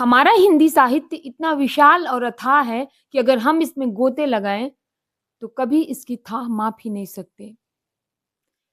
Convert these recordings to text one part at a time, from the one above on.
हमारा हिंदी साहित्य इतना विशाल और अथाह है कि अगर हम इसमें गोते लगाएं तो कभी इसकी थाह माप ही नहीं सकते।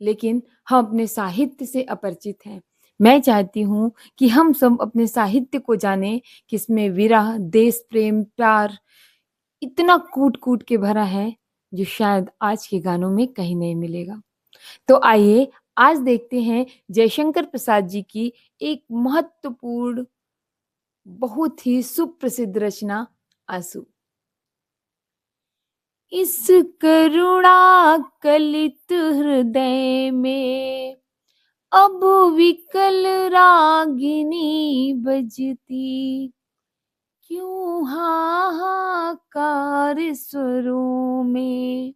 लेकिन हम अपने साहित्य से अपरिचित हैं। मैं चाहती हूँ कि हम सब अपने साहित्य को जानें कि इसमें विरह, देश प्रेम, प्यार इतना कूट-कूट के भरा है जो शायद आज के गानों में कहीं नहीं मिलेगा। तो आइए आज देखते हैं जयशंकर प्रसाद जी की एक महत्वपूर्ण, बहुत ही सुप्रसिद्ध रचना आंसू। इस करुणा कलित हृदय में अब विकल रागिनी बजती, क्यों हाहाकार स्वरों में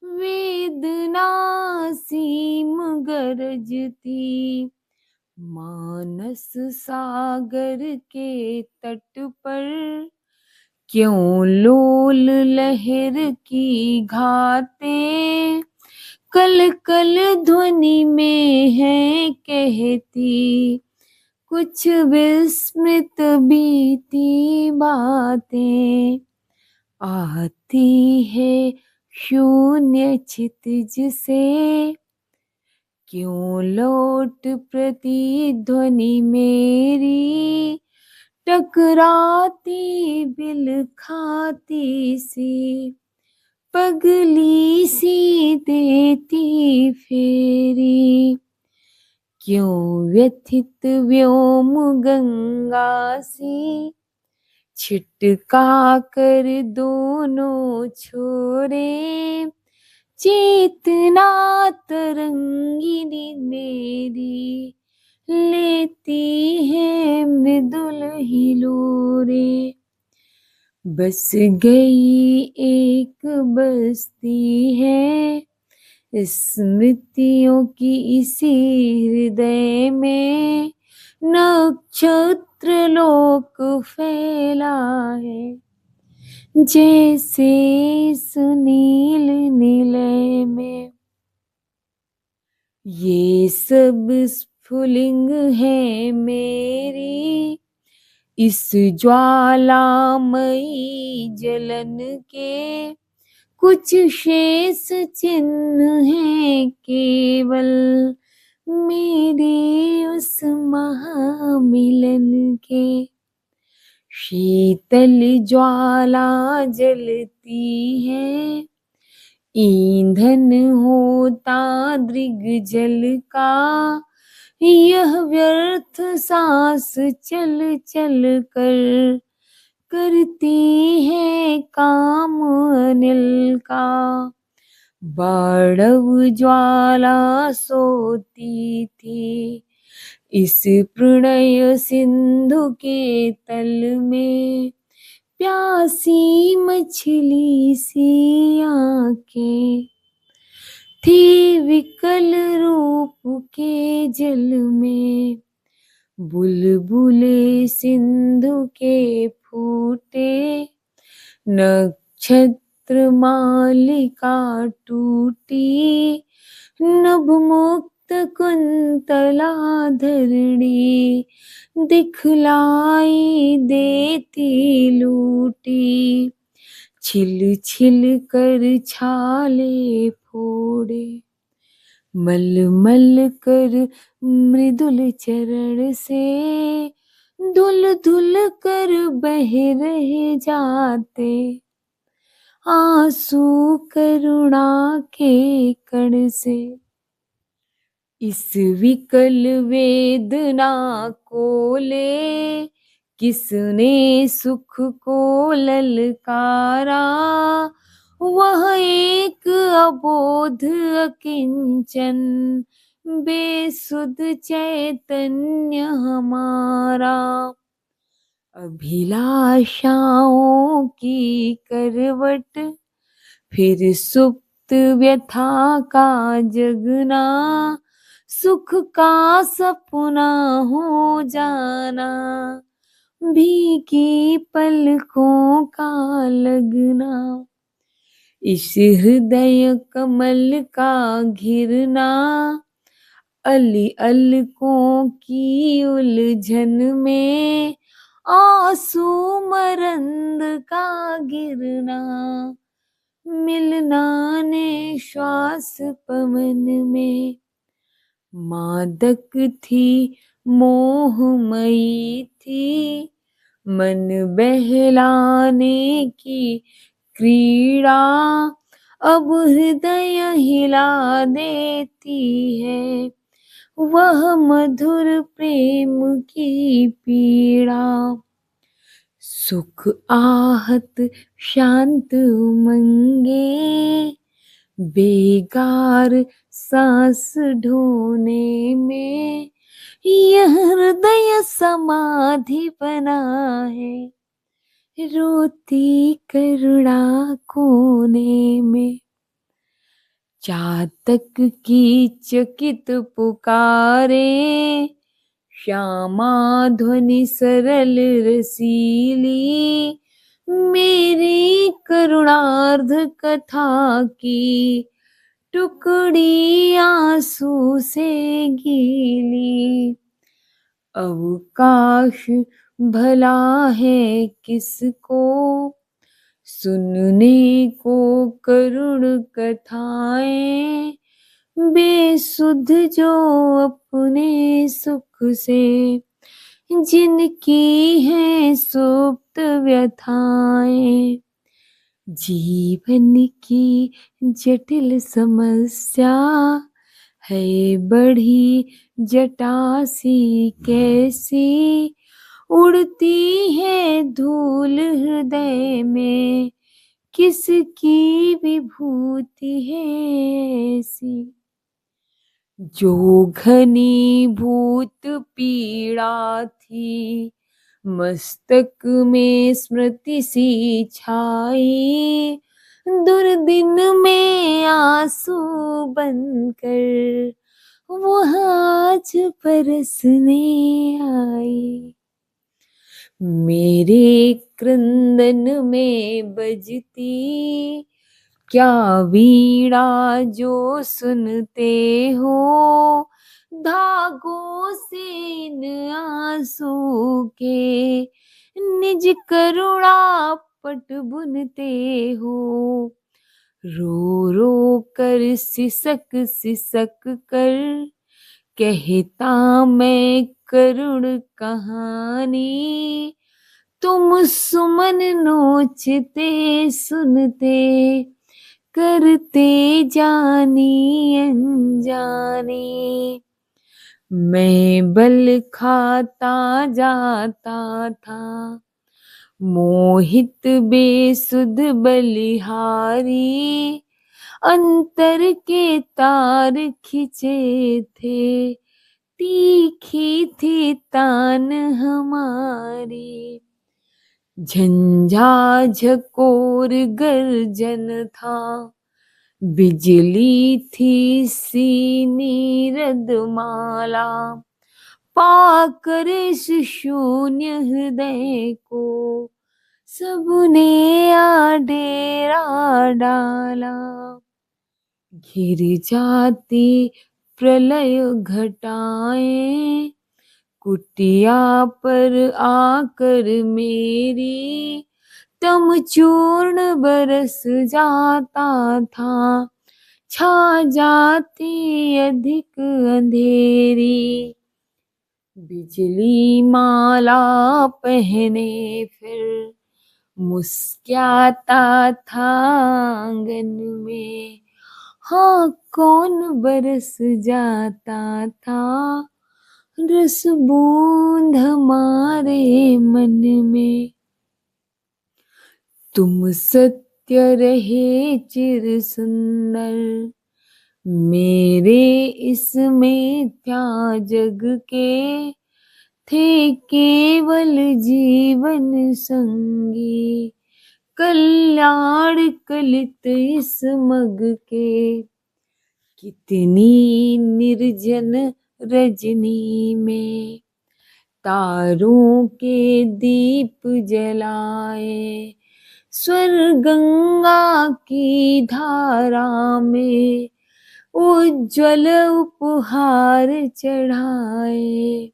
वेदना सीम गरजती। मानस सागर के तट पर क्यों लोल लहर की घातें कल कल ध्वनि में है कहती, कुछ विस्मृत बीती बातें। आती है शून्य क्षितिज से क्यों लौट प्रतिध्वनि मेरी, टकराती बिलखाती सी पगली सी देती फेरी। क्यों व्यथित व्योम गंगा सी छिटका कर दोनों छोरे, चेतना तरंगिनी मेरी लेती है मृदुल हिलोरे। बस गई एक बस्ती है स्मृतियों की इसी हृदय में, नक्षत्र लोक फैला है जैसे सुनील निलय में। ये सब स्फुलिंग है मेरी इस ज्वालामयी जलन के, कुछ शेष चिन्ह है केवल मेरे उस महामिलन के। शीतल ज्वाला जलती है, ईंधन होता दृग जल का, यह व्यर्थ सांस चल चल कर करती है काम अनिल का। बाड़व ज्वाला सोती थी इस प्रणय सिंधु के तल में, प्यासी मछली सी आंखें थी विकल रूप के जल में। बुलबुले सिंधु के फूटे, नक्षत्र मालिका टूटी, नभ मुक्त कुंतला धरणी दिखलाई देती लूटी, छिल छिल कर छाले फोड़े, मल मल कर मृदुल चरण से धुल धुल कर बह रहे जाते, आंसू करुणा के कण से। इस विकल वेदना को ले किसने सुख को ललकारा, वह एक अबोध अकिंचन बेसुध चैतन्य हमारा। अभिलाषाओं की करवट फिर सुप्त व्यथा का जगना, सुख का सपना हो जाना, भीगी पलकों का लगना। इस हृदय कमल का घिरना, अली अलकों की उलझन में आंसू मरंद का गिरना, मिलना निश्वास पवन में। मादक थी, मोहमयी थी, मन बहलाने की क्रीड़ा, अब हृदय हिला देती है वह मधुर प्रेम की पीड़ा। सुख आहत शांत उमंगे, बेगार सांस ढोने में, यह हृदय समाधि बना है, रोती करुणा कोने में। चातक की चकित पुकारे, श्यामा ध्वनि सरल रसीली, मेरी करुणार्ध कथा की टुकड़ी आंसू से गीली। अवकाश भला है किसको, सुनने को करुण कथाएं, बेसुध जो अपने सुख से जिनकी है सुप्त व्यथाएं। जीवन की जटिल समस्या है बड़ी जटा सी कैसी, उड़ती है धूल हृदय में, किसकी विभूति है ऐसी। जो घनीभूत पीड़ा थी, मस्तक में स्मृति सी छाई, दुर्दिन में आंसू बनकर वह आज बरसने आई। मेरे क्रंदन में बजती क्या वीणा जो सुनते हो, धागों से इन आंसू के निज करुणा पट बुनते हो। रो रो कर सिसक सिसक कर कहता मैं करुण कहानी, तुम सुमन नोचते सुनते करते जानी अनजानी। मैं बल खाता जाता था, मोहित बेसुध बलिहारी, अंतर के तार खिंचे थे, तीखी थी तान हमारी। झंझा झकोर गर्जन था, बिजली थी सीनी रदमाला, पाकर इस शून्य हृदय को सबने आ डेरा डाला। घिर जाती प्रलय घटाएं, कुटिया पर आकर मेरी, तम चूर्ण बरस जाता था, छा जाती अधिक अंधेरी। बिजली माला पहने फिर मुस्कुराता था आंगन में, हाँ कौन बरस जाता था रस बूंद हमारे मन में। तुम सत्य रहे चिर सुंदर, मेरे इसमें क्या जग के थे केवल जीवन संगी, कल्याण कलित इस मग के। कितनी निर्जन रजनी में तारों के दीप जलाए, स्वर गंगा की धारा में उज्ज्वल उपहार चढ़ाए।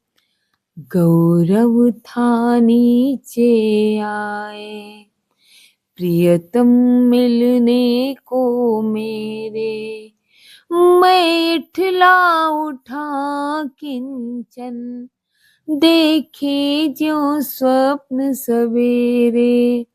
गौरव था नीचे आए, प्रियतम मिलने को मेरे, मैं इठला उठा किंचन, देखे ज्यों स्वप्न सवेरे।